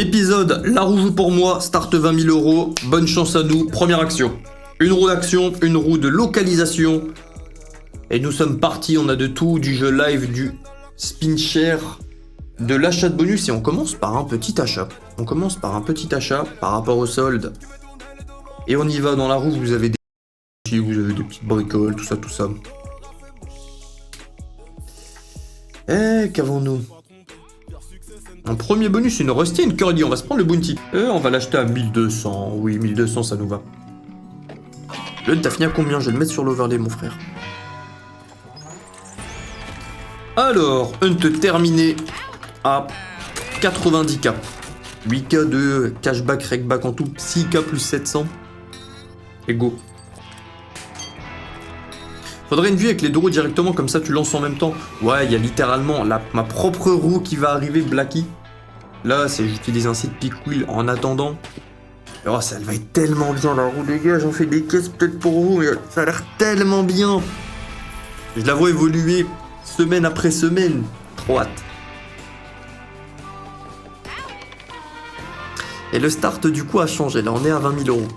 Épisode, la roue joue pour moi, start 20 000 euros, bonne chance à nous, première action. Une roue d'action, une roue de localisation. Et nous sommes partis, on a de tout, du jeu live, du spin share, de l'achat de bonus et on commence par un petit achat. On commence par un petit achat par rapport au solde. Et on y va dans la roue, vous avez des petites bricoles, tout ça. Qu'avons-nous? Un premier bonus, une Rusty et une Curly. On va se prendre le bounty. On va l'acheter à 1200. Oui, 1200, ça nous va. Le t'as fini à combien? Je vais le mettre sur l'overlay, mon frère. Alors, hunt terminé à 90k. 8k de cashback, regback en tout. 6k plus 700. Et go. Faudrait une vue avec les deux roues directement, comme ça tu lances en même temps. Ouais, il y a littéralement ma propre roue qui va arriver, Blacky. Là, c'est j'utilise un site pick wheel en attendant. Oh, ça va être tellement bien la roue, les gars. J'en fais des caisses peut-être pour vous, mais ça a l'air tellement bien. Je la vois évoluer semaine après semaine. Trop hâte. Et le start, du coup, a changé. Là, on est à 20 000 euros.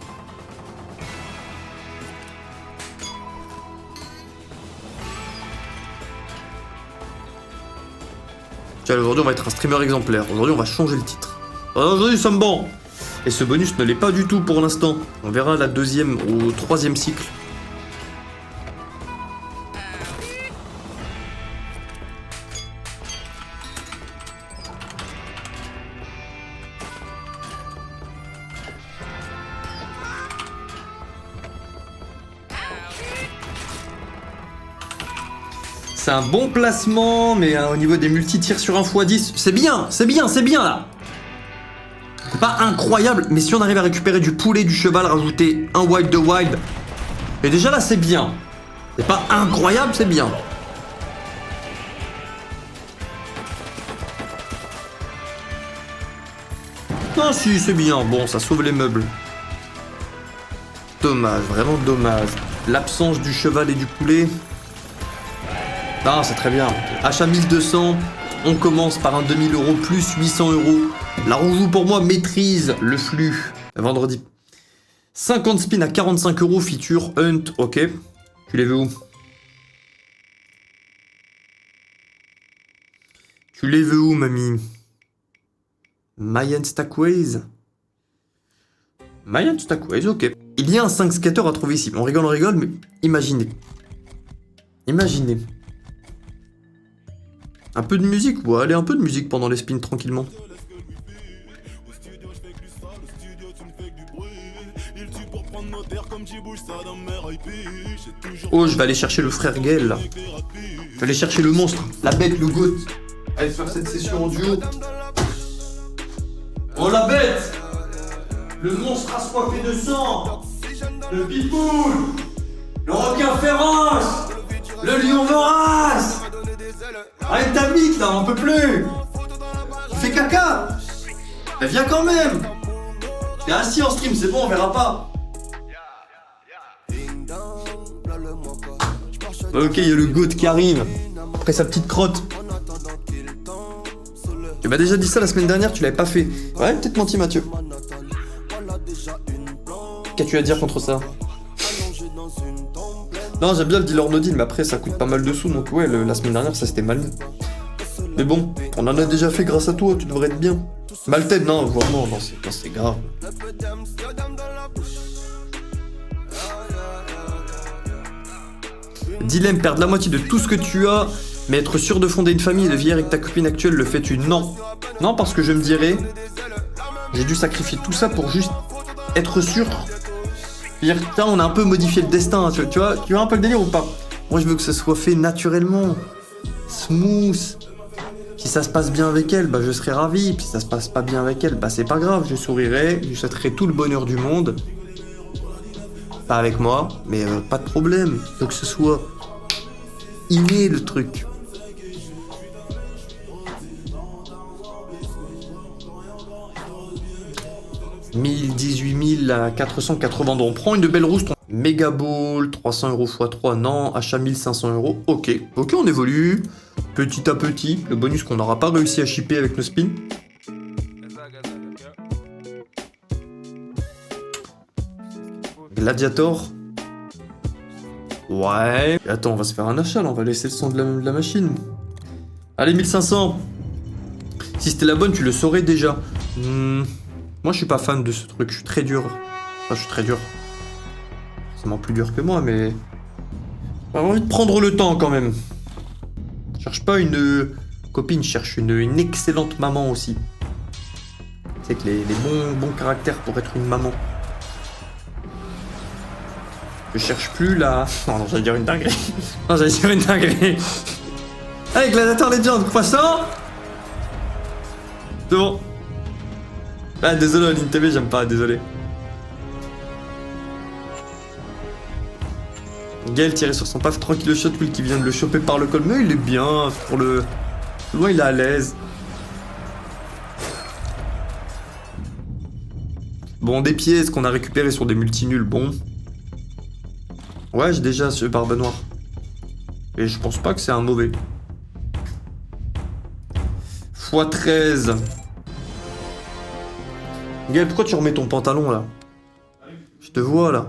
Tiens, aujourd'hui on va être un streamer exemplaire. Aujourd'hui on va changer le titre. Aujourd'hui nous sommes bons. Et ce bonus ne l'est pas du tout pour l'instant. On verra la deuxième ou troisième cycle. C'est un bon placement, mais au niveau des multi-tirs sur 1x10, c'est bien là. C'est pas incroyable, mais si on arrive à récupérer du poulet, du cheval, rajouter un wild de wild, et déjà là c'est bien. C'est pas incroyable, c'est bien. Ah si, c'est bien, bon, ça sauve les meubles. Dommage, vraiment dommage. L'absence du cheval et du poulet... Non, c'est très bien. Achat 1200, on commence par un 2000 euros plus 800 euros. La roue joue pour moi maîtrise le flux. Vendredi. 50 spins à 45 euros, feature, hunt, ok. Tu les veux où? Tu les veux où, mamie? Mayan Stackways. Mayan Stackways, ok. Il y a un 5 scatter à trouver ici. On rigole, mais imaginez. Imaginez. Un peu de musique, ouais, allez, un peu de musique pendant les spins tranquillement. Oh, je vais aller chercher le frère Gaël là. Je vais aller chercher le monstre, la bête, le goat. Allez faire cette session en duo. Oh la bête! Le monstre assoiffé de sang! Le pitbull! Le requin féroce! Le lion vorace! Arrête ta bite là, on peut plus! Tu fais caca! Mais viens quand même! T'es assis en stream, c'est bon, on verra pas! Ok, il y a le goat qui arrive, après sa petite crotte. Tu m'as déjà dit ça la semaine dernière, tu l'avais pas fait. Ouais, peut-être menti Mathieu. Qu'as-tu à dire contre ça? Non, j'aime bien le dealer no deal, mais après ça coûte pas mal de sous, donc ouais, la semaine dernière ça c'était mal. Mais bon, on en a déjà fait grâce à toi, tu devrais être bien. Malted, non, vraiment, non, c'est grave. Dilemme, perdre la moitié de tout ce que tu as, mais être sûr de fonder une famille et de vieillir avec ta copine actuelle, le fais-tu? Non. Non, parce que je me dirais, j'ai dû sacrifier tout ça pour juste être sûr. C'est-à-dire, on a un peu modifié le destin, tu vois un peu le délire ou pas? Moi, je veux que ça soit fait naturellement, smooth. Si ça se passe bien avec elle, bah je serai ravi. Puis si ça se passe pas bien avec elle, bah c'est pas grave, je sourirai, je lui souhaiterai tout le bonheur du monde. Pas avec moi, mais pas de problème. Il faut que ce soit inné le truc. « 18 000 à 480 €. On prend une belle rousse. Mega Ball, 300 € x 3, non. Achat 1500 €. Ok, on évolue. Petit à petit. Le bonus qu'on n'aura pas réussi à shipper avec nos spins. Gladiator. Ouais. Attends, on va se faire un achat là, on va laisser le son de la machine. Allez, 1500. Si c'était la bonne, tu le saurais déjà. Moi, je suis pas fan de ce truc, je suis très dur. Enfin, je suis très dur. Forcément plus dur que moi, mais... J'ai envie de prendre le temps quand même. Je cherche pas une copine, je cherche une excellente maman aussi. C'est que les bons caractères pour être une maman. Je cherche plus la... Non, j'allais dire une dinguerie. Non, j'allais dire une dinguerie. Allez, Gladiator Legend, croissant. C'est bon. Ah, désolé, Aline TV, j'aime pas, désolé. Gaël tiré sur son paf, tranquille shot, Will qui vient de le choper par le col. Mais il est bien, pour le... Loin, il est à l'aise. Bon, des pièces qu'on a récupérées sur des multinuls, bon. Ouais, j'ai déjà ce barbe noire. Et je pense pas que c'est un mauvais. x13. Gaël, pourquoi tu remets ton pantalon là? Je te vois là.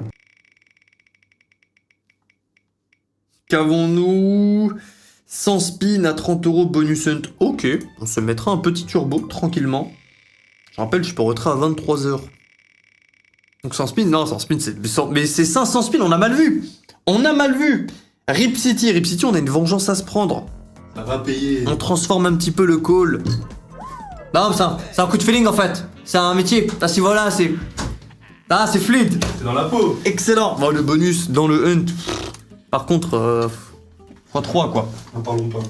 Qu'avons-nous? 100 spin à 30 € bonus hunt. Ok, on se mettra un petit turbo tranquillement. Je rappelle, je peux retrait à 23 h. Donc 100 spin, non, 100 spin, mais c'est 500 spin, on a mal vu. On a mal vu. Rip City, on a une vengeance à se prendre. Ça va payer. On transforme un petit peu le call. Non, c'est un coup de feeling en fait. C'est un métier. Ah si voilà, c'est... Ah, c'est fluide. C'est dans la peau. Excellent. Bon, le bonus dans le hunt. Par contre, x3 quoi. N'en parlons pas.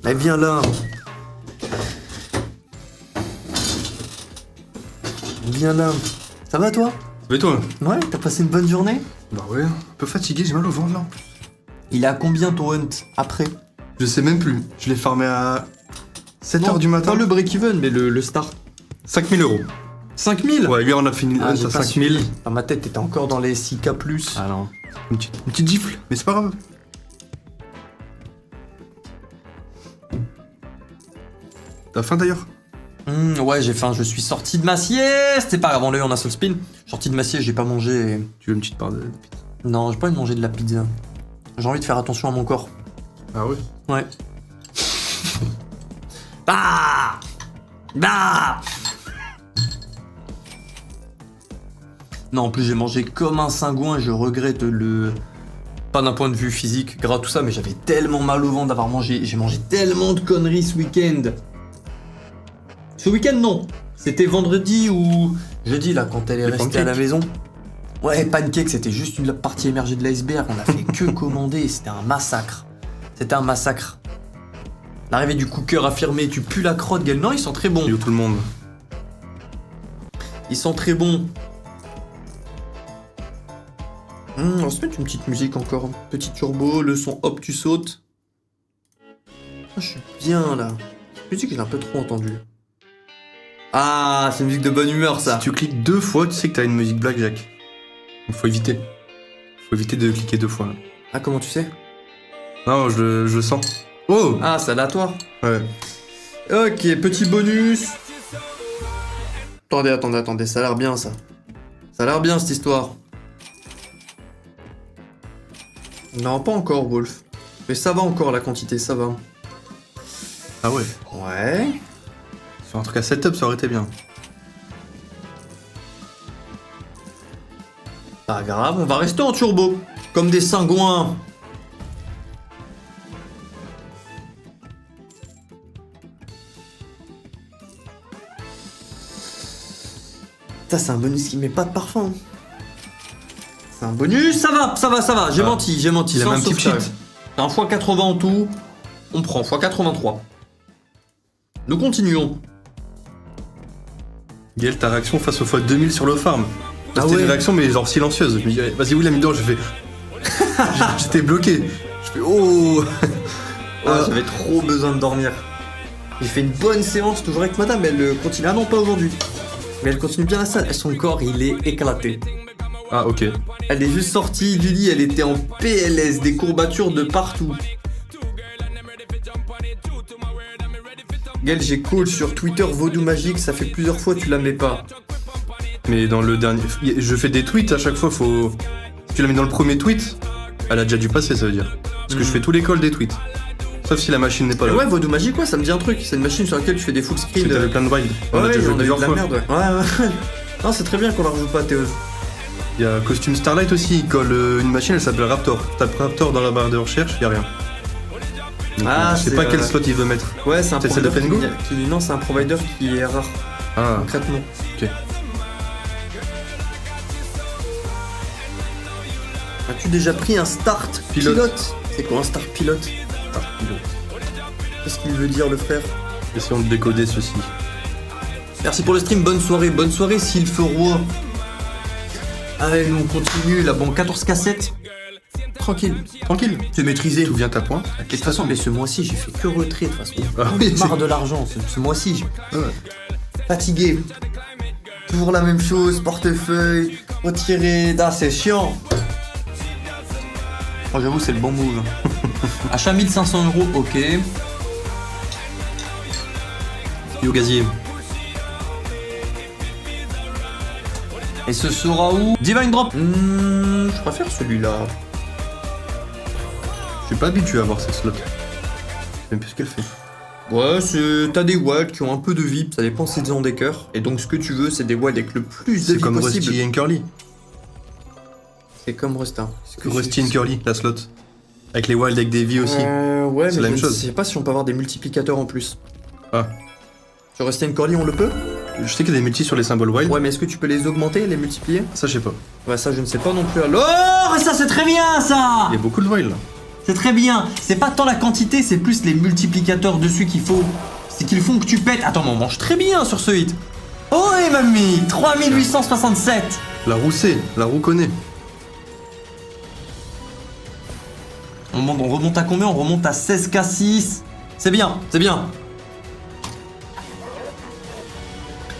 Mais viens là. Viens là. Ça va toi? Et toi? Ouais, t'as passé une bonne journée? Bah ouais, un peu fatigué, j'ai mal au ventre là. Il est à combien ton hunt après? Je sais même plus. Je l'ai farmé à 7h du matin. Pas le break-even, mais le start. 5000 €. 5000? Ouais, hier on a fini le hunt j'ai à pas 5000. suivi. Dans ma tête, t'étais encore dans les 6K+. Ah non. Une petite gifle, mais c'est pas grave. T'as faim d'ailleurs? Ouais, j'ai faim, je suis sorti de ma sieste. C'est pas grave, avant l'œil on a seul spin. Sorti de ma sieste, j'ai pas mangé. Tu veux une petite part de pizza? Non, j'ai pas envie de manger de la pizza. J'ai envie de faire attention à mon corps. Ah ouais? Ouais. Bah Bah Non, en plus j'ai mangé comme un cingouin et je regrette le... Pas d'un point de vue physique, gras tout ça, mais j'avais tellement mal au ventre d'avoir mangé. J'ai mangé tellement de conneries ce week-end. Ce week-end, non. C'était vendredi ou jeudi, là, quand elle est restée à la maison. Ouais, pancake, c'était juste une partie émergée de l'iceberg. On a fait que commander, c'était un massacre. C'était un massacre. L'arrivée du cooker affirmé, tu pues la crotte, Gaël. Non, ils sont très bons. Yo tout le monde. Ils sont très bons. On va se mettre une petite musique encore. Petit turbo, le son hop, tu sautes. Ah, je suis bien là. Cette musique, je l'ai un peu trop entendue. Ah, c'est une musique de bonne humeur ça. Si tu cliques 2 fois, tu sais que t'as une musique blackjack. Donc faut éviter. Faut éviter de cliquer 2 fois là. Ah, comment tu sais? Non, je le sens. Oh! Ah, c'est aléatoire. Ouais. Ok, petit bonus. Attendez, ça a l'air bien ça. Ça a l'air bien cette histoire. Non, pas encore, Wolf. Mais ça va encore la quantité, ça va. Ah ouais. Ouais. Sur un truc à setup, ça aurait été bien. Pas grave, on va rester en turbo. Comme des cingouins. Ça, c'est un bonus qui met pas de parfum. C'est un bonus, ça va. J'ai menti. Il a sans même un petit sauvetage. cheat. C'est un x80 en tout. On prend x83. Nous continuons. Gaël, ta réaction face au x2000 sur le farm. Ah C'était ouais. une réaction, mais genre silencieuse. Je me dis, vas-y, Will, la midor, je fais. J'étais bloqué. Je fais, oh! Ah, j'avais trop besoin de dormir. J'ai fait une bonne séance, toujours avec madame, elle continue. Ah non, pas aujourd'hui. Mais elle continue bien la salle. Son corps, il est éclaté. Ah, ok. Elle est juste sortie du lit, elle était en PLS, des courbatures de partout. Gaël, j'ai call sur Twitter Vaudou Magique, ça fait plusieurs fois tu la mets pas. Mais dans le dernier... Je fais des tweets à chaque fois, faut... Si tu la mets dans le premier tweet, elle a déjà dû passer, ça veut dire. Parce que je fais tous les calls des tweets. Sauf si la machine n'est pas là. Ouais, Vaudou Magique, ouais, ça me dit un truc. C'est une machine sur laquelle tu fais des full screen. T'avais plein de wild. On a Ouais, déjà joué on a eu de plusieurs la fois. merde, ouais. Ouais. Non, c'est très bien qu'on la rejoue pas, Théo. Il y a Costume Starlight aussi, il colle une machine, elle s'appelle Raptor. Tape Raptor dans la barre de recherche, y a rien. Donc, je sais c'est, pas quel slot il veut mettre. Ouais, c'est un C'est celle de provider Pengu non, c'est un provider qui est rare, Ah, concrètement. ok. As-tu déjà pris un start pilote? C'est quoi un start pilote? Qu'est-ce qu'il veut dire, le frère? Essayons de décoder ceci. Merci pour le stream, bonne soirée Sylphe Roi. Allez, nous on continue, là, bon, 14 cassettes. Tranquille. C'est maîtrisé. Tout vient à point. De toute façon, mais ce mois-ci, j'ai fait que retrait, de toute façon. Ah oui, Marre de l'argent, ce mois-ci. Ouais. Fatigué. Toujours la même chose, portefeuille, retiré, c'est chiant. Oh, j'avoue, c'est le bon move. Achat 1500 €, ok. Yo gazier. Et ce sera où? Divine Drop. Je préfère celui-là. Je suis pas habitué à voir cette slot. Je sais même plus ce qu'elle fait. Ouais, t'as des wilds qui ont un peu de vie, ça dépend s'ils ont des cœurs. Et donc ce que tu veux, c'est des wilds avec le plus de C'est vie comme possible. Rusty and Curly. C'est comme Rustin. Rusty and Curly, la slot. Avec les wilds avec des vies aussi. Ouais, C'est mais la même je ne chose. sais pas si on peut avoir des multiplicateurs en plus. Ah. Sur Rusty and Curly, on le peut? Je sais qu'il y a des multis sur les symboles wild. Ouais, mais est-ce que tu peux les augmenter, les multiplier? Ça, je sais pas. Ouais, ça je ne sais pas non plus. Alors, ça c'est très bien ça! Il y a beaucoup de wild là. C'est très bien. C'est pas tant la quantité, c'est plus les multiplicateurs dessus qu'il faut. C'est qu'ils font que tu pètes. Attends, mais on mange très bien sur ce hit. Oh, et mamie, 3867. La roue C, la roue connaît. On remonte à combien? On remonte à 16K6. C'est bien, c'est bien.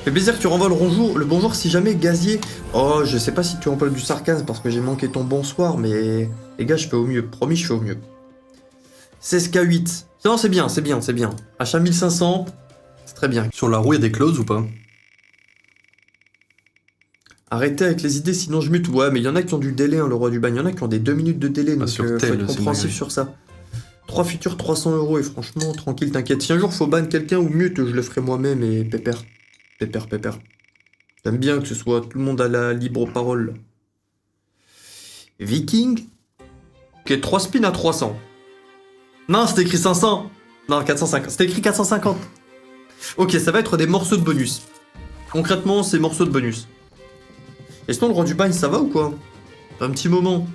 Fait plaisir que tu renvoies le bonjour si jamais gazier. Oh, je sais pas si tu emploies du sarcasme parce que j'ai manqué ton bonsoir, mais les gars, je fais au mieux. Promis, je fais au mieux. 16K8. Non, c'est bien, c'est bien, c'est bien. Achat 1500, c'est très bien. Sur la roue, il y a des clauses ou pas? Arrêtez avec les idées, sinon je mute. Ouais, mais il y en a qui ont du délai, hein, le roi du bagne. Il y en a qui ont des 2 minutes de délai, donc sur faut tel, être c'est compréhensif dingue. sur ça. 3 futurs, 300 € et franchement, tranquille, t'inquiète. Si un jour faut ban quelqu'un ou mute, je le ferai moi-même et pépère. Pépère. J'aime bien que ce soit tout le monde à la libre parole. Viking. Ok, 3 spins à 300. Non, c'était écrit 500. Non, 450. C'était écrit 450. Ok, ça va être des morceaux de bonus. Concrètement, c'est morceaux de bonus. Et sinon, le roi du bagne, ça va ou quoi? Un petit moment.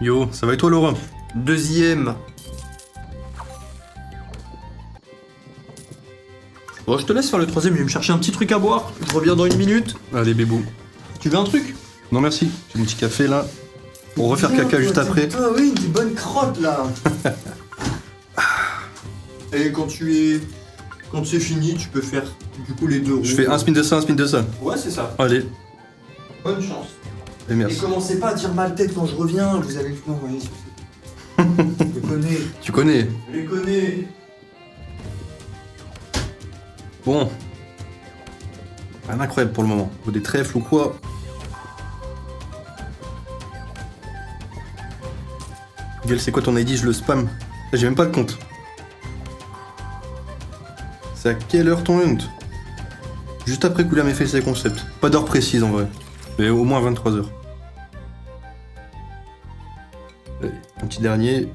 Yo, ça va et toi Laura? Deuxième. Bon, je te laisse faire le troisième, je vais me chercher un petit truc à boire. Je reviens dans 1 minute. Allez bébou. Tu veux un truc? Non merci, j'ai mon petit café là. Pour refaire caca juste après. Ah oui, une bonne crotte là. Et quand c'est fini, tu peux faire du coup les deux roues. Je fais un spin de ça, un spin de ça. Ouais, c'est ça. Allez, Bonne chance. et Et merci. commencez pas à dire mal tête quand je reviens, vous allez... Non, voyez, je les connais. Tu connais. Je les connais. Bon. Rien d'incroyable pour le moment. Ou des trèfles ou quoi. Gueule, c'est quoi ton ID? Je le spam. Là, j'ai même pas le compte. C'est à quelle heure ton hunt? Juste après Couleur mes fesses et concept. Pas d'heure précise en vrai. Mais au moins 23h. Allez, un petit dernier.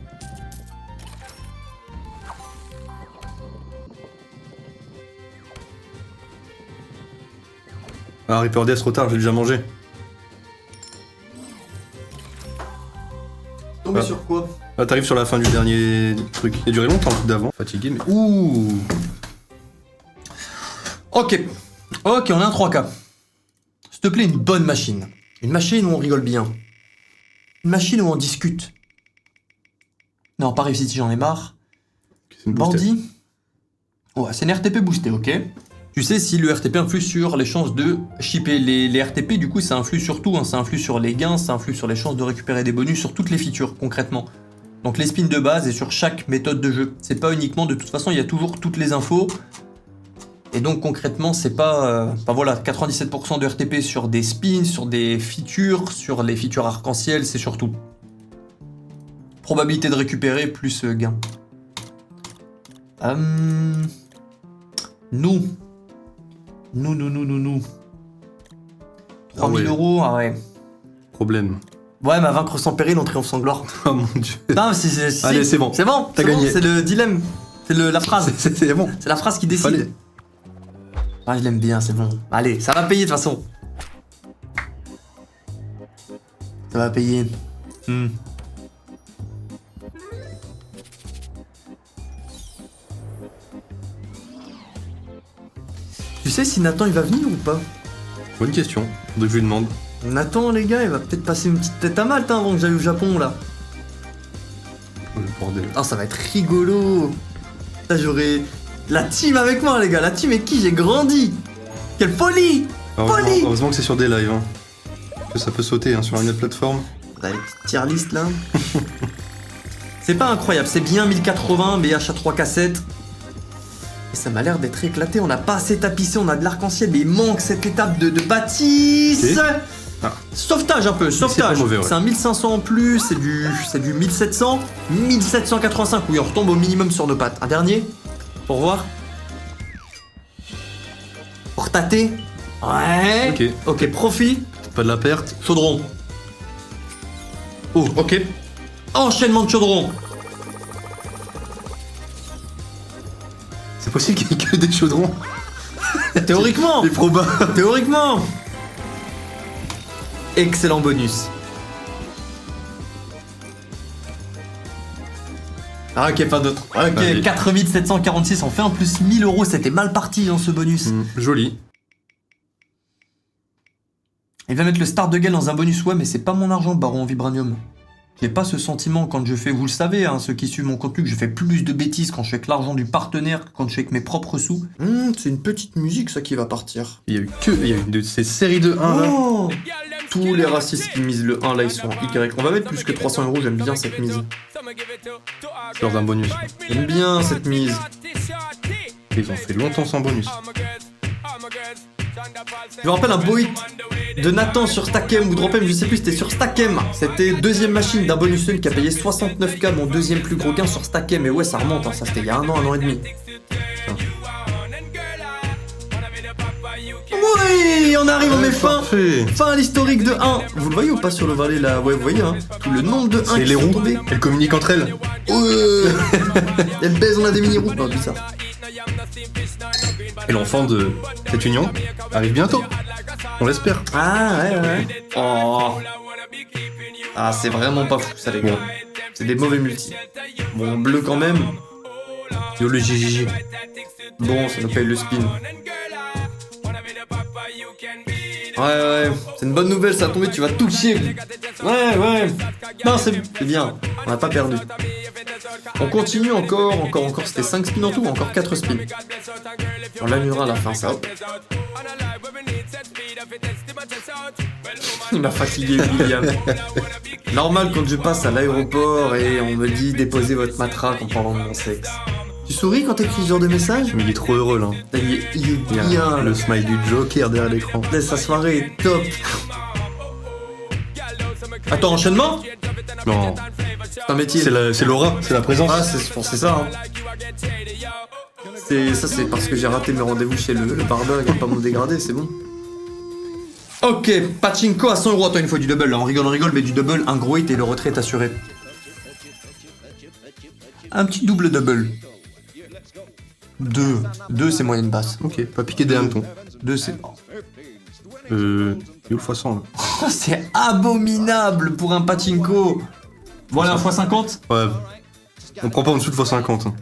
Ah, Reaper DS, trop tard, j'ai déjà mangé. Tombé Ah. sur quoi? Ah, t'arrives sur la fin du dernier truc. Il a duré longtemps le coup d'avant. Fatigué, mais. Ouh! Ok, on a un 3K. S'il te plaît, une bonne machine. Une machine où on rigole bien. Une machine où on discute. Non, pas réussi si j'en ai marre. C'est une boostée. Bandit. Ouais, c'est une RTP boostée, ok. Tu sais si le RTP influe sur les chances de shipper les RTP, du coup ça influe sur tout, hein. Ça influe sur les gains, ça influe sur les chances de récupérer des bonus, sur toutes les features concrètement. Donc les spins de base et sur chaque méthode de jeu. C'est pas uniquement, de toute façon, il y a toujours toutes les infos. Et donc concrètement, c'est pas... voilà, 97% de RTP sur des spins, sur des features, sur les features arc-en-ciel, c'est surtout. Probabilité de récupérer plus gain. Nous. 3000 euros, ah ouais. Problème. Ouais, mais à vaincre sans péril, on triomphe sans gloire. Oh mon dieu. Non, Allez, c'est bon. C'est bon, T'as gagné. Bon, c'est le dilemme. C'est la phrase. C'est bon. C'est la phrase qui décide. Allez. Ah, je l'aime bien, c'est bon. Allez, ça va payer de toute façon. Ça va payer. Tu sais si Nathan il va venir ou pas? Bonne question. Faudrait que je lui demande. Nathan, les gars, il va peut-être passer une petite tête à Malte avant que j'aille au Japon là. Oh, le bordel. Ah, ça va être rigolo. Là, j'aurai la team avec moi, les gars. La team avec qui j'ai grandi. Quelle folie! Folie! Heureusement que c'est sur des lives. Hein. Parce que ça peut sauter hein, sur une autre plateforme. T'as les petites tier list là. C'est pas incroyable, c'est bien 1080, BH à 3 cassettes. Et ça m'a l'air d'être éclaté, on n'a pas assez tapissé, on a de l'arc-en-ciel, mais il manque cette étape de bâtisse. Okay. Ah. Sauvetage un peu, sauvetage. C'est un 1500 en plus, c'est du 1700, 1785. Oui, on retombe au minimum sur nos pattes. Un dernier, pour voir. Pour tâter. Ouais. Ok, profit. Pas de la perte. Chaudron. Oh, ok. Enchaînement de chaudron. C'est possible qu'il y ait que des chaudrons. Théoriquement. Les probas. Théoriquement. Excellent bonus. Ah ok, pas d'autre. Ok, allez. 4746, on fait en plus 1000 euros, c'était mal parti dans ce bonus. Joli. Il va mettre le start de gueule dans un bonus, ouais, mais c'est pas mon argent, Baron en Vibranium. J'ai pas ce sentiment quand je fais, vous le savez, hein, ceux qui suivent mon contenu, que je fais plus de bêtises quand je fais avec l'argent du partenaire que quand je fais avec mes propres sous. C'est une petite musique ça qui va partir. Il y a eu de ces séries de 1 là. Oh, tous les racistes qui misent le 1 là, ils sont Y. On va mettre plus que 300 euros, j'aime bien cette mise. Dans un bonus. J'aime bien cette mise. Ils ont fait longtemps sans bonus. Je me rappelle un beau hit de Nathan sur Stackem ou Dropem, je sais plus, c'était sur Stackem. C'était deuxième machine d'un bonus qui a payé 69K, mon deuxième plus gros gain sur Stackem. Et ouais, ça remonte, hein, ça c'était il y a un an et demi. Oui, on arrive, on met fin à l'historique de 1. Vous le voyez ou pas sur le valet là? Ouais, vous voyez, hein, tout le nombre de 1 qui sont tombés. Elles communiquent entre elles. Elles baisent, on a des mini-roues. Non, bizarre. Et l'enfant de cette union arrive bientôt. On l'espère. Ah ouais. Oh. Ah, c'est vraiment pas fou ça, les gars. Bon. C'est des mauvais multis. Bon, bleu quand même. Yo, le GGG. Bon, ça nous paye le spin. Ouais, c'est une bonne nouvelle, ça a tombé, tu vas toucher. Ouais. Non, c'est bien, on n'a pas perdu. On continue encore, c'était 5 spins en tout, encore 4 spins. On l'annulera à la fin, ça. Hop. Il m'a fatigué, William. Normal quand je passe à l'aéroport et on me dit déposez votre matraque en parlant de mon sexe. Tu souris quand t'écris ce genre de message? Mais il est trop heureux là. Il est bien. Le smile du Joker derrière l'écran. Sa soirée est top. Attends, enchaînement? Non. C'est un métier. C'est l'aura, c'est la présence. Ah, c'est ça. Hein. C'est parce que j'ai raté mes rendez-vous chez le barbeur, il va pas me dégrader, c'est bon. Ok, pachinko à 100 euros. Attends, une fois du double, là. On rigole, mais du double, un gros hit et le retrait est assuré. Un petit double double. 2 c'est moyenne basse. Ok, pas piquer des hannetons. 2 c'est... Yo le x100 là. Oh, c'est abominable pour un pachinko. Voilà, x50. Ouais. On prend pas en dessous de x50. Hein.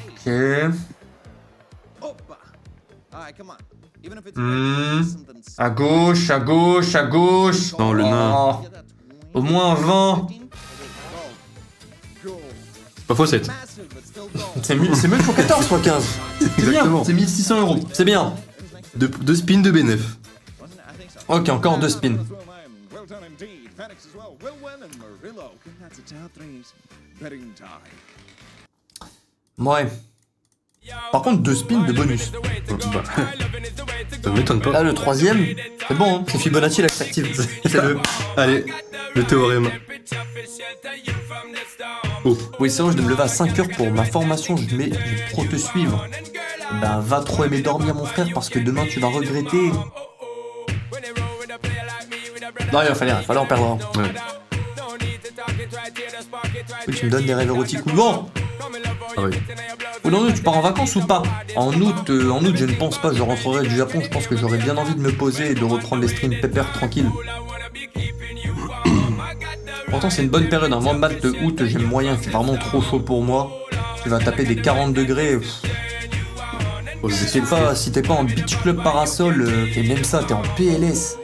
Ok. À gauche. Non, le nain. Au moins 20. Pas x7. C'est mieux que 14 x 15. C'est bien, c'est 1600 euros. C'est bien. 2 spins de bénéf. Ok, encore 2 spins. FedEx as well. Wilwen and Murillo. That's a top 3's betting tie. Ouais. Par contre, 2 spins de bonus. Bah, ça m'étonne pas. Là, le 3ème, c'est bon, hein. C'est Fibonacci l'axe active. C'est le... Allez, le théorème. Oh. Oui, c'est vrai, je dois me lever à 5h pour ma formation, je vais trop te suivre. Ben, va trop aimer dormir, mon frère, parce que demain, tu vas regretter. Non, il fallait en perdre un. Ouais. Oui, tu me donnes des rêves érotiques ou non? Ah oui. Ou non, tu pars en vacances ou pas? En août, je ne pense pas, je rentrerai du Japon, je pense que j'aurais bien envie de me poser et de reprendre les streams pépère tranquille. Pourtant, c'est une bonne période, hein. Moi, mat de août, j'aime moyen, c'est vraiment trop chaud pour moi. Tu vas taper des 40 degrés. Oh, Si t'es pas en beach club parasol, et même ça, t'es en PLS.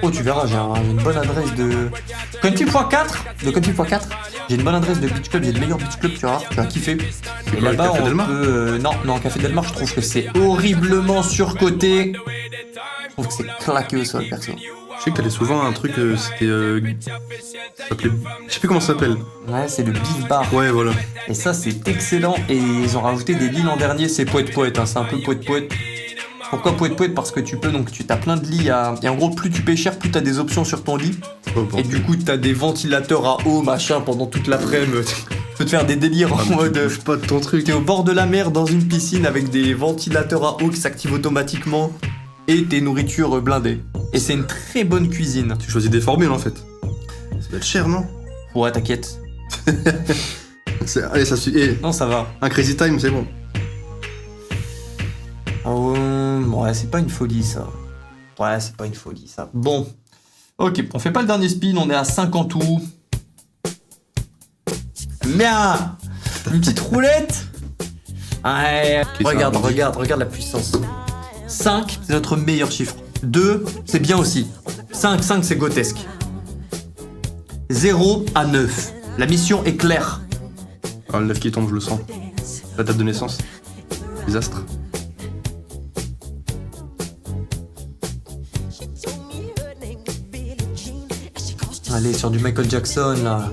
Oh, tu verras, j'ai une bonne adresse de Conti.4. J'ai une bonne adresse de beach club, j'ai le meilleur beach club, tu vas kiffer. Et là-bas, Café on Delmar peut... non, Café Delmar, je trouve que c'est horriblement surcoté. Je trouve que c'est claqué au sol, perso. Je sais que t'allais souvent à un truc, c'était... ça s'appelait... Je sais plus comment ça s'appelle. Ouais, c'est le beef bar. Ouais, voilà. Et ça, c'est excellent. Et ils ont rajouté des lits l'an dernier, c'est poète, hein. C'est un peu poète. Pourquoi poète? Parce que tu t'as plein de lits à... Et en gros, plus tu payes cher, plus t'as des options sur ton lit. Oh, bon. Et du coup, t'as des ventilateurs à eau, machin, pendant toute l'après-midi. Tu peux te faire des délires en mode... Bouge pas de ton truc. T'es au bord de la mer, dans une piscine, avec des ventilateurs à eau qui s'activent automatiquement. Et tes nourritures blindées. Et c'est une très bonne cuisine. Tu choisis des formules, en fait. Ça va être cher, non? Ouais, t'inquiète. Allez, ça suffit. Eh, Non, ça va. un Crazy Time, c'est bon. Ouais, c'est pas une folie, ça. Bon. Ok, on fait pas le dernier spin, on est à 50 ou. Bien. Une petite roulette. Ouais. Regarde la puissance. 5, c'est notre meilleur chiffre. 2, c'est bien aussi. 5, c'est grotesque. 0 à 9. La mission est claire. Ah, le 9 qui tombe, je le sens. La date de naissance. Les astres. Allez, sur du Michael Jackson, là.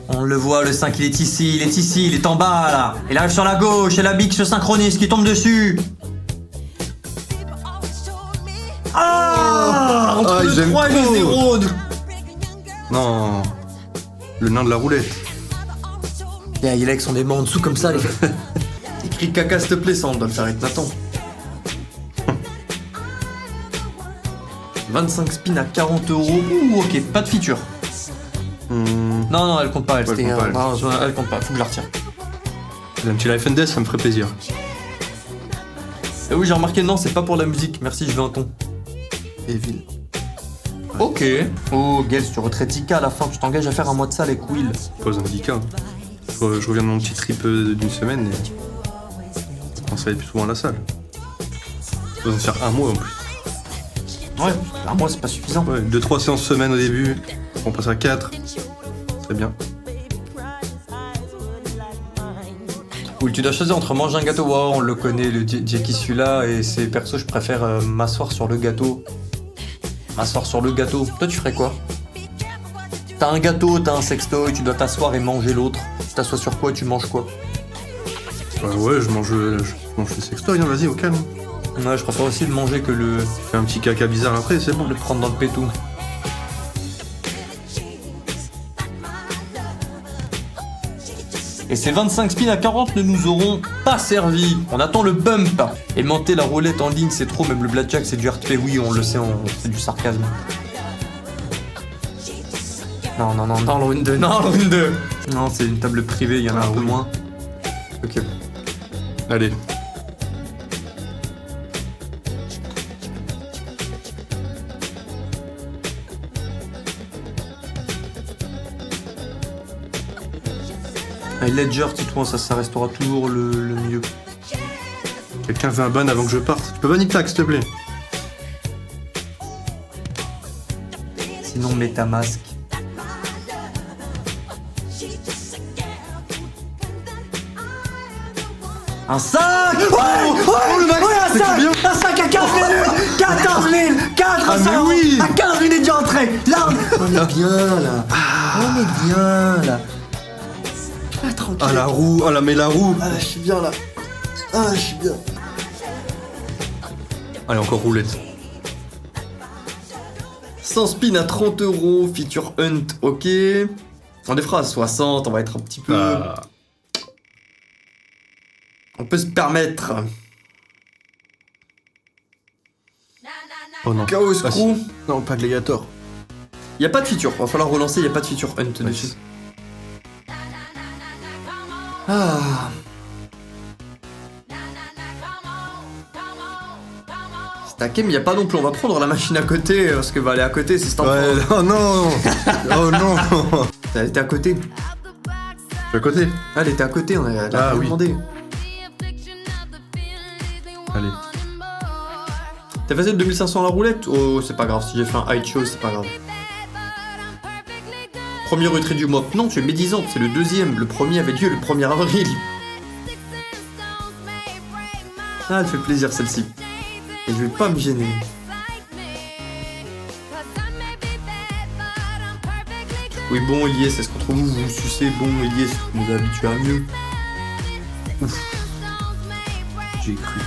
On le voit, le 5, il est ici, il est en bas, là. Il arrive sur la gauche, et la big se synchronise, qui tombe dessus. Ah, entre le j'aime 3 et le trop. 0. Non. Le nain de la roulette. Il est avec son aimant en dessous, comme ça, les gars. Écris caca, s'il te plaît, ça, on doit le faire avec Nathan. 25 spins à 40 euros. Ouh, ok, pas de feature. Non, elle compte pas, elle. Ouais, C'était, elle compte pas, elle compte pas, faut que je la retire. Un petit Life and Death, ça me ferait plaisir. Et oui, j'ai remarqué, non, c'est pas pour la musique. Merci, je veux un ton. Evil. Ok. Oh, Gels, tu retraites IK à la fin, tu t'engages à faire un mois de salle avec Will. Pas besoin de 10K. Je reviens de mon petit trip d'une semaine et je pense aller plus souvent à la salle. Pas besoin de faire un mois en plus. Ouais, un mois, c'est pas suffisant. Ouais, 2-3 séances semaine au début, on passe à 4. C'est bien. Will, tu dois choisir entre manger un gâteau. Wow, on le connaît, le Jackie celui-là, et c'est perso, je préfère m'asseoir sur le gâteau. Toi, tu ferais quoi? T'as un gâteau, t'as un sextoy, tu dois t'asseoir et manger l'autre. Tu t'assois sur quoi, tu manges quoi? Ouais, je mange le sextoy, hein, vas-y, au calme. Ouais, je préfère aussi le manger que le Fais un petit caca bizarre après, c'est bon. le prendre dans le pétou. Et ces 25 spins à 40 ne nous auront pas servi. On attend le bump. Et monter la roulette en ligne, c'est trop. Même le blackjack, c'est du hard play. Oui, on le sait, c'est du sarcasme. Non, le round 2. Non, c'est une table privée, il y en a un peu moins. Ok. Allez. Et Ledger, Titouan, ça restera toujours le mieux. Quelqu'un veut un ban avant que je parte. Tu peux ban Itac, s'il te plaît. Sinon, MetaMask. Un 5. Un 5 à 15 minutes. 14 400 mais oui. à 15 minutes d'entrée. Là, on est bien là. On est bien là. Ah, tranquille. Ah la roue, ah la mais la roue. Ah, je suis bien là. Ah, je suis bien. Allez, encore roulette. 100 spin à 30 €, feature hunt, ok. On les fera à 60, on va être un petit peu... Ah. On peut se permettre. Oh non. Chaos Ah, Crew. si. Non, pas Gladiator. Y a pas de feature, va falloir relancer, y a pas de feature hunt dessus. Ah. Stakem, y a pas non plus, on va prendre la machine à côté, parce que va aller à côté, c'est Stanford. Ouais, oh non. Oh non. Elle était à côté. Je suis à côté. Ah, elle était à côté, on a Ah, oui. demandé. Allez. T'as fait 2500 à la roulette? Oh, c'est pas grave, si j'ai fait un high show, c'est pas grave. Premier retrait du mois. Non, tu es médisante, c'est le deuxième. Le premier avait lieu le 1er avril. Ah, elle fait plaisir celle-ci. Et je vais pas me gêner. Oui, bon, Elias, est-ce qu'entre vous, vous vous sucez? Bon, Elias, vous nous habituez à mieux. Ouf. J'ai cru.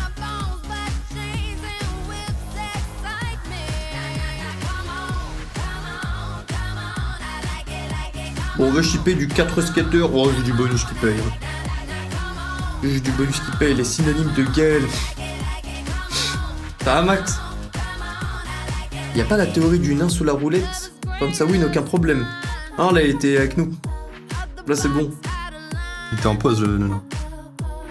Bon, on veut shipper du 4 skater. Oh, j'ai du bonus qui paye. J'ai du bonus qui paye. Les synonymes de Gaël. Ça va, Max? Y a pas la théorie du nain sous la roulette? Comme ça, oui, aucun problème. Ah, là, il était avec nous. Là, c'est bon. Il était en pause, le non.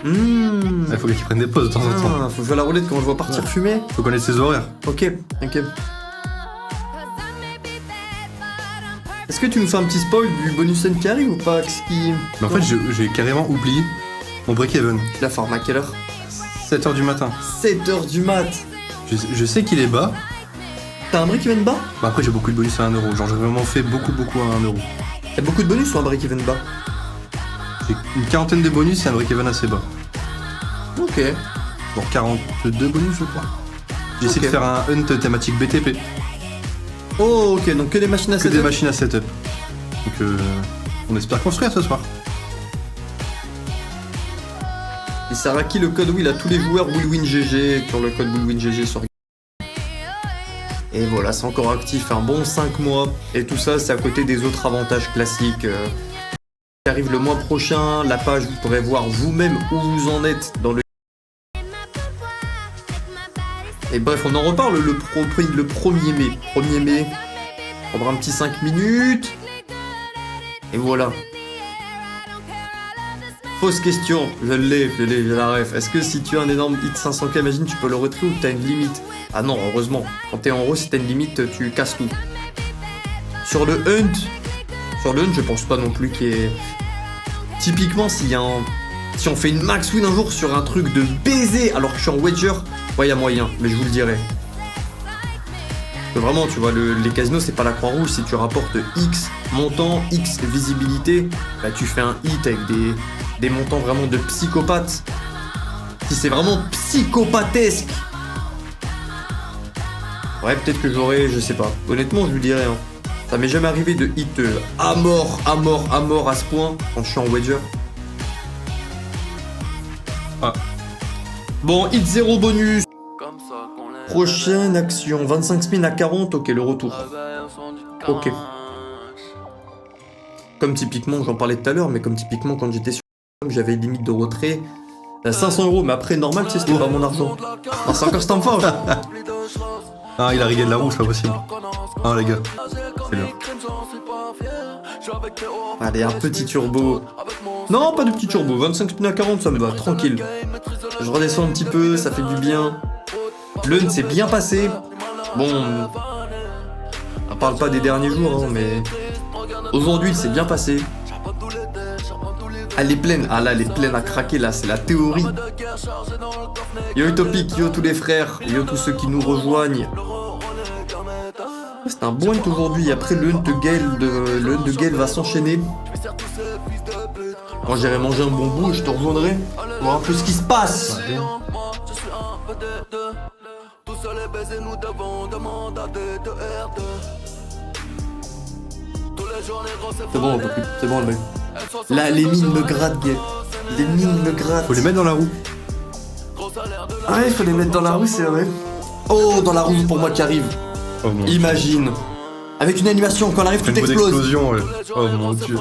Mmh. Il faut qu'il prenne des pauses de temps en temps. Ah, faut jouer à la roulette quand on le voit partir fumer. Faut connaître ses horaires. Ok, ok. Est-ce que tu nous fais un petit spoil du bonus N qui arrive ou pas? Qu'est-ce qui... Mais en fait, j'ai carrément oublié mon break-even. Tu l'as formé à quelle heure? 7h du matin. 7h du mat. Je sais qu'il est bas. T'as un break-even bas? Bah après, j'ai beaucoup de bonus à 1 €. Genre, j'ai vraiment fait beaucoup à 1 €. Y'a beaucoup de bonus ou un break-even bas? J'ai une quarantaine de bonus et un break-even assez bas. Ok. Genre 42 bonus, je crois. J'ai essayé de faire un hunt thématique BTP. Oh, ok, donc que des machines à Que setup. des machines à setup. Donc, on espère construire ce soir. Il sert à qui le code? Oui, il a tous les joueurs WillWinGG sur le code WillWinGG sur... Et voilà, c'est encore actif un bon 5 mois. Et tout ça, c'est à côté des autres avantages classiques. Qui arrive le mois prochain, la page, vous pourrez voir vous-même où vous en êtes dans le... Et bref, on en reparle le 1er mai. 1er mai, on prendra un petit 5 minutes. Et voilà. Fausse question, j'ai la ref. Est-ce que si tu as un énorme hit 500k, imagine, tu peux le retrait ou t'as une limite? Ah non, heureusement. Quand t'es en haut, si t'as une limite, tu casses tout. Sur le hunt, je pense pas non plus qu'il y ait... Typiquement, si on fait une max win un jour sur un truc de baiser alors que je suis en wager, ouais, y a moyen, mais je vous le dirai. Que vraiment, tu vois, les casinos, c'est pas la Croix-Rouge. Si tu rapportes X montant, X visibilité, bah tu fais un hit avec des montants vraiment de psychopathe. Si c'est vraiment psychopatesque, ouais, peut-être que j'aurais, je sais pas. Honnêtement, je vous dirais, hein. Ça m'est jamais arrivé de hit à mort à ce point quand je suis en wager. Ah. Bon, hit 0 bonus. Prochaine action, 25 spin à 40, ok, le retour. Ok. Comme typiquement, j'en parlais tout à l'heure, mais comme typiquement quand j'étais sur j'avais une limite de retrait à 500 €, mais après, normal, tu sais, c'était pas mon argent. Non, c'est encore Stanford. Ah, il a rigué de la roue, c'est pas possible. Ah, les gars, c'est l'heure. Allez, un petit turbo. Non, pas de petit turbo, 25 spin à 40, ça me va, tranquille. Je redescends un petit peu, ça fait du bien. Le hunt s'est bien passé. Bon, on parle pas des derniers jours, hein, mais aujourd'hui, il s'est bien passé. Elle est pleine, ah là, elle est pleine à craquer, là, c'est la théorie. Yo Utopic, yo tous les frères, yo tous ceux qui nous rejoignent. C'est un bon hunt aujourd'hui, après le hunt de Gale va s'enchaîner. Moi j'irai manger un bon bout, je te rejoindrai. voir un peu ce qui se passe. C'est bon, on peut plus. C'est bon, le mec. Là, les mines me grattent, gay. Les mines me grattent. Faut les mettre dans la roue. Ouais, il faut les mettre dans la roue, c'est vrai. Oh, dans la roue pour moi qui arrive. Oh mon Imagine. Avec une animation, quand on arrive, tout Une bonne explose. explosion, ouais. Oh mon dieu.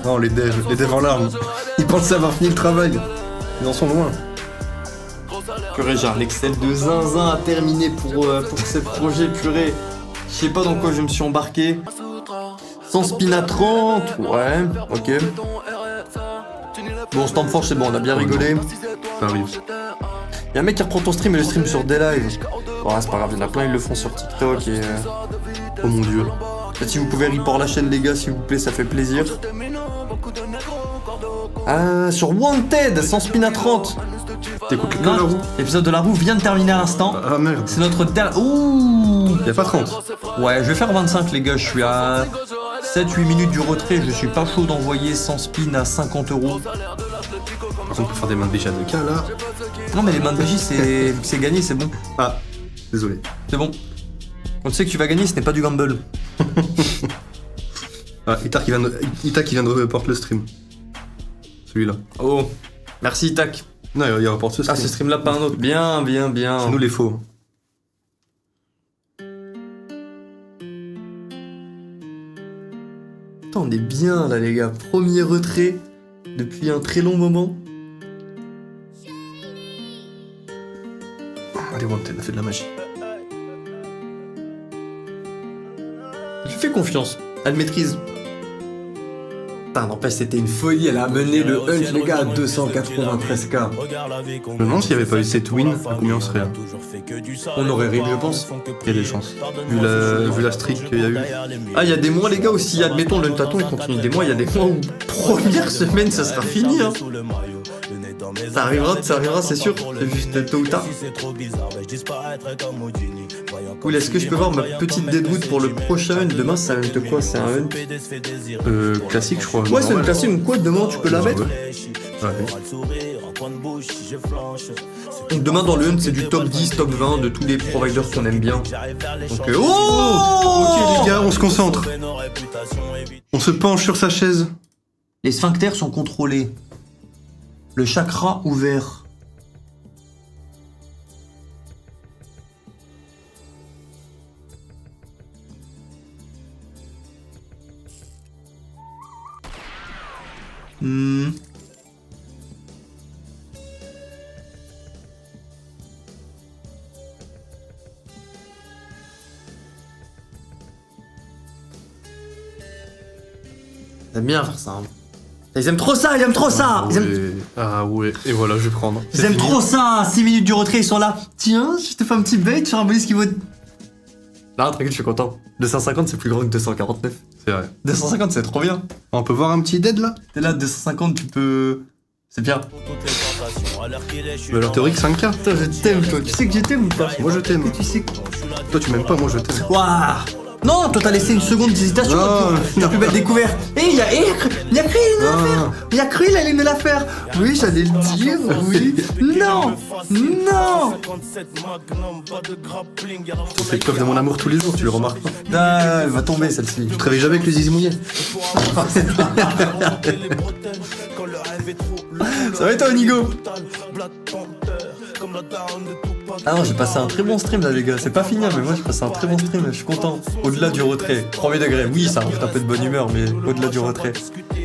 Non, les devs en larmes. Ils pensaient avoir fini le travail. Ils en sont loin. Purée, j'ai un Excel de zinzin à terminer pour ce projet, purée. Je sais pas dans quoi je me suis embarqué. Sans spin à 30, ouais, ok. Bon, Stamp Forge, c'est bon, on a bien rigolé. Ça arrive. Y'a un mec qui reprend ton stream et le stream sur des lives. Bon, c'est pas grave, y'en a plein, ils le font sur TikTok et... Oh mon dieu. Si vous pouvez report la chaîne, les gars, s'il vous plaît, ça fait plaisir. Ah, sur Wanted, sans spin à 30. T'écoutes que Non, la roue. l'épisode de la roue vient de terminer à l'instant. Ah merde. C'est notre dernier... Ouh. Y'a pas 30. Ouais, je vais faire 25 les gars, je suis à 7-8 minutes du retrait, je suis pas chaud d'envoyer 100 spin à 50 €. Par contre, on peut faire des mains de biche à 2K là. Non mais les mains de magie c'est gagné, c'est bon. Ah, désolé. C'est bon. Quand tu sais que tu vas gagner, ce n'est pas du gamble. Ah, Ita qui vient de report le stream. Celui-là. Oh, merci Tac. Non, il reporte ce Ah, stream. ce stream là, pas un autre. Bien, bien, bien. C'est nous les faux. Putain, on est bien là les gars. Premier retrait depuis un très long moment. Allez, Wanted, on a fait de la magie. Je lui fais confiance. Elle maîtrise. Putain, n'empêche, c'était une folie. Elle a mené le Hunt, les gars, à 293K. Je me demande s'il n'y avait pas eu cette win, à combien on serait là. On aurait ri, je pense. Il y a des chances. Vu la streak qu'il y a eu. Ah, il y a des mois, les gars, où si, admettons, le Huntathon, il continue des mois, il y a des mois où, première semaine, ça sera fini, hein. Ça arrivera, c'est sûr. C'est juste tôt ou tard. Cool, est-ce que je peux voir ma petite déboute pour le prochain Hunt? Demain, c'est un Hunt de quoi? C'est un Hunt Classique, je crois. Ouais, c'est une classique, une quad, demain, tu peux la mettre. Ouais. Donc demain, dans le Hunt, c'est du top 10, top 20 de tous les providers qu'on aime bien. Donc, oh Ok, les gars, on se concentre. On se penche sur sa chaise. Les sphincters sont contrôlés. Le chakra ouvert. J'aime bien faire ça. Hein. Ils aiment trop ça, ils aiment trop ça. Ah ouais, et voilà, je vais prendre. Ils aiment trop ça. 6 minutes du retrait, ils sont là. Tiens, je te fais un petit bait sur un bonus qui vaut... Non, tranquille, je suis content. 250, c'est plus grand que 249. C'est vrai. 250, c'est trop bien. On peut voir un petit dead là? T'es là, 250, tu peux... C'est bien. Mais alors théorique 5K. Putain, je t'aime, toi. Tu sais que je t'aime ou pas? Moi je t'aime. Tu sais que... Toi tu m'aimes pas, moi je t'aime. Waouh. Non, toi t'as laissé une seconde d'hésitation. Non, La plus belle découverte. Et il y a Krill, il allait me la faire. Il y a Krill, il allait me la faire. Oui, j'allais le dire, oui. Non, non. Je fais preuve de mon amour tous les jours, tu le remarques pas? Ah, elle va tomber celle-ci. Tu te réveilles jamais avec les zizi mouillés. Ça va et toi, Nigo? Ah non, j'ai passé un très bon stream là les gars, c'est pas fini mais moi j'ai passé un très bon stream, je suis content. Au-delà du retrait, premier degré, oui ça rajoute un peu de bonne humeur mais au-delà du retrait.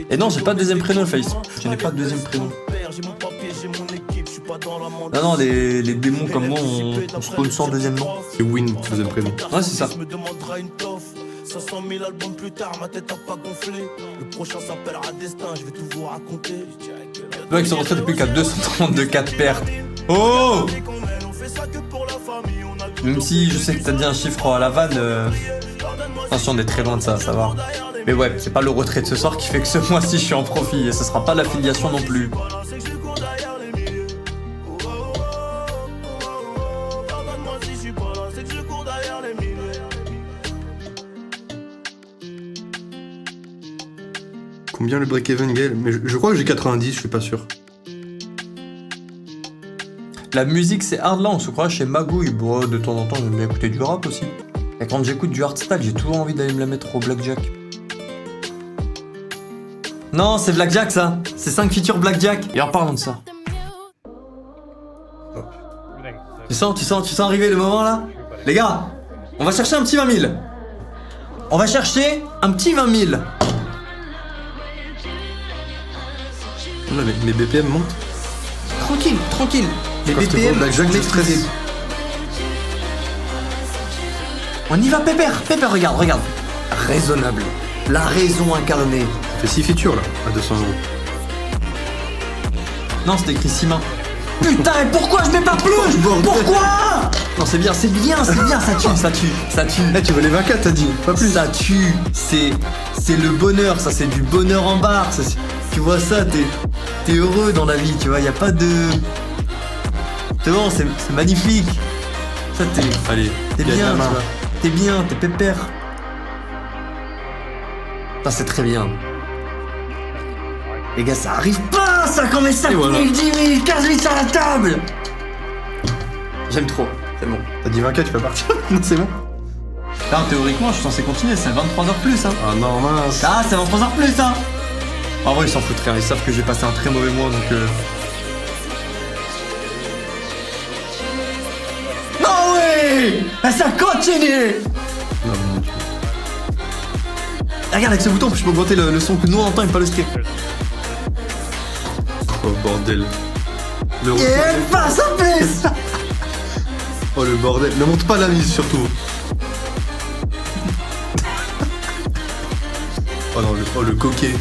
Et non, j'ai pas de deuxième prénom Face, je n'ai pas de deuxième prénom. Non non, les démons comme moi on spawn sans deuxième nom. C'est Win, deuxième prénom. Ouais c'est ça. 500 000 albums plus tard, ma tête a pas gonflé. Le prochain s'appellera Destin, je vais tout vous raconter. Là ils sont rentrés depuis qu'à 232 pertes. Oh! Même si je sais que t'as dit un chiffre à la vanne, attention on est très loin de ça, ça va. Mais ouais, c'est pas le retrait de ce soir qui fait que ce mois-ci je suis en profit et ce sera pas l'affiliation non plus. Combien le break-even, Gaël? Mais je crois que j'ai 90, je suis pas sûr. La musique c'est hard là, on se croit chez Magouille. Bon, de temps en temps j'aime bien écouter du rap aussi. Et quand j'écoute du hardstyle, j'ai toujours envie d'aller me la mettre au Blackjack. Non, c'est Blackjack ça. C'est 5 features Blackjack. Et en parlant de ça. Tu sens arriver le moment là? Les gars, on va chercher un petit 20 000. On va chercher un petit 20 000. Là, mes BPM montent. Tranquille, tranquille. Les Quand je te vois BPM, Blackjack, on je est stresse. stressé. On y va, Pépère. Pépère, regarde, regarde. Raisonnable. La raison incarnée. Ça fait 6 features là, à 200 €. Non, c'est écrit 6 mains. Putain, et pourquoi je mets pas plus? Pourquoi? Non, c'est bien, ça tue. Eh, tu veux les 24, t'as dit, pas plus. Ça tue. C'est le bonheur, ça, c'est du bonheur en barre. Ça, tu vois ça, t'es heureux dans la vie, tu vois, y a pas de... C'est bon, c'est magnifique. Ça, Allez, t'es il y a de bien, la tu main. vois. T'es bien, t'es pépère. Ça, c'est très bien. Les gars, ça arrive pas, ça, quand même 5 000, voilà. 10 000, 15 000 sur la table. J'aime trop, c'est bon. T'as dit 24, tu peux partir. Non, c'est bon. Non, théoriquement, je suis censé continuer, c'est 23h plus, hein. Ah non, mince. Ah, c'est 23h plus, hein. En vrai, ils s'en foutent rien, ils savent que j'ai passé un très mauvais mois, donc Non, ouais. Ah, ça continue. Non, mon Dieu. Regarde, avec ce bouton, je peux augmenter le son que nous on entend et pas le stream. Oh bordel. Le Et retour elle des- passe en plus. Oh le bordel. Ne monte pas la mise surtout. Oh non, le coquet.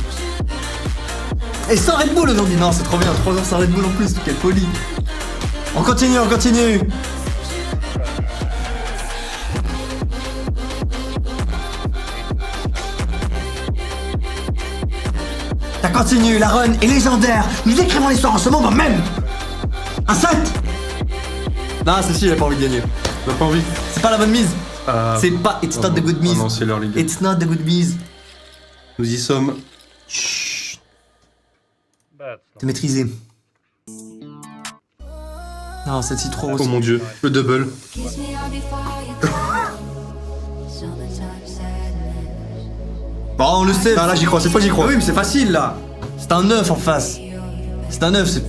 Et sans Red Bull aujourd'hui, non, c'est trop bien, 3 heures sans Red Bull en plus, quelle folie. On continue, on continue. Ça continue, la run est légendaire. Nous écrivons l'histoire en ce moment même. Un 7. Non, celle-ci, j'ai pas envie de gagner. T'as pas envie? C'est pas la bonne mise. Ah, C'est pas, it's not the good Oh mise. non, c'est leur l'idée. It's not the good mise. Nous y sommes. Chut. C'est maîtrisé. Non, celle-ci trop Oh mon dieu, le double. Bon, on le sait. Ah là j'y crois, cette fois j'y crois. Ah oui, mais c'est facile là. C'est un 9 en face. C'est un 9, c'est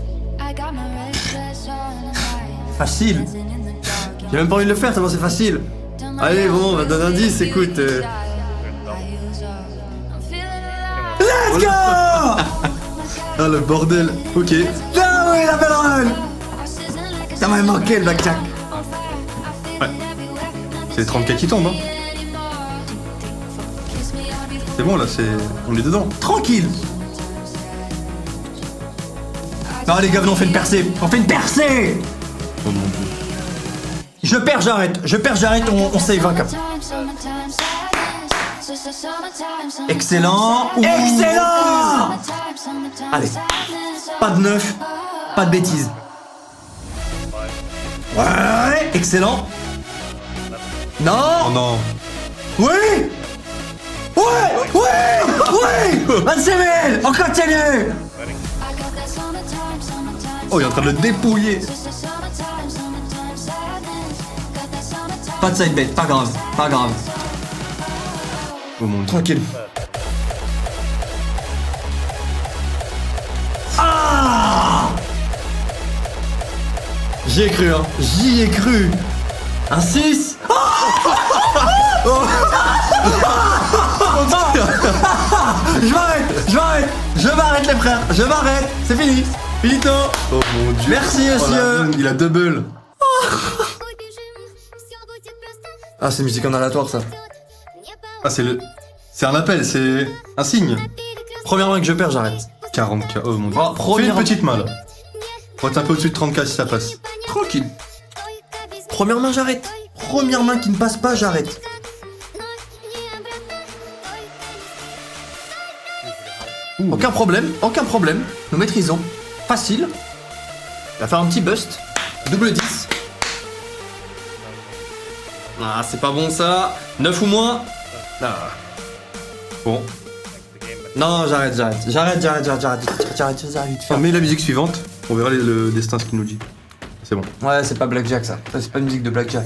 facile. J'ai même pas envie de le faire, tellement c'est facile. Allez, bon, on va te donner un 10, écoute. Let's go. Ah le bordel. Ok. Ah oui, la belle run. Ça m'a manqué le blackjack. C'est les 30K qui tombent, hein. C'est bon là, on est dedans. Tranquille. Non les gars, venez, on fait une percée. On fait une percée. Oh mon dieu. Je perds, j'arrête. Je perds, j'arrête, on save un cap. Excellent. Excellent. Allez. Pas de 9. Pas de bêtises. Ouais. Excellent. Oh Non. non. Oui. Ouais. Ouais. Oui. 25 000. On continue. Oh, il est en train de le dépouiller. Pas de side bet, pas grave. Pas grave. Oh mon dieu. Tranquille. Ah! J'y ai cru, hein. J'y ai cru. Un 6. Je m'arrête les frères. Je m'arrête. C'est fini. Finito. Oh mon dieu. Merci, Oh, monsieur. il a double. Ah, c'est musique en aléatoire, ça. Ah c'est un appel, c'est un signe. Première main que je perds, j'arrête. 40K, oh mon dieu. Oh, Fais première- une petite main là. Faut être un peu au-dessus de 30K si ça passe. Tranquille. Première main, j'arrête. Première main qui ne passe pas, j'arrête. Aucun problème, aucun problème. Nous maîtrisons. Facile. Il va faire un petit bust. Double 10. Ah, c'est pas bon ça. 9 ou moins. Ah. Bon. Non, j'arrête. J'arrête. Ah, mets la musique suivante. On verra le destin ce qu'il nous dit. C'est bon. Ouais, c'est pas Blackjack ça. Ça, c'est pas une musique de Blackjack.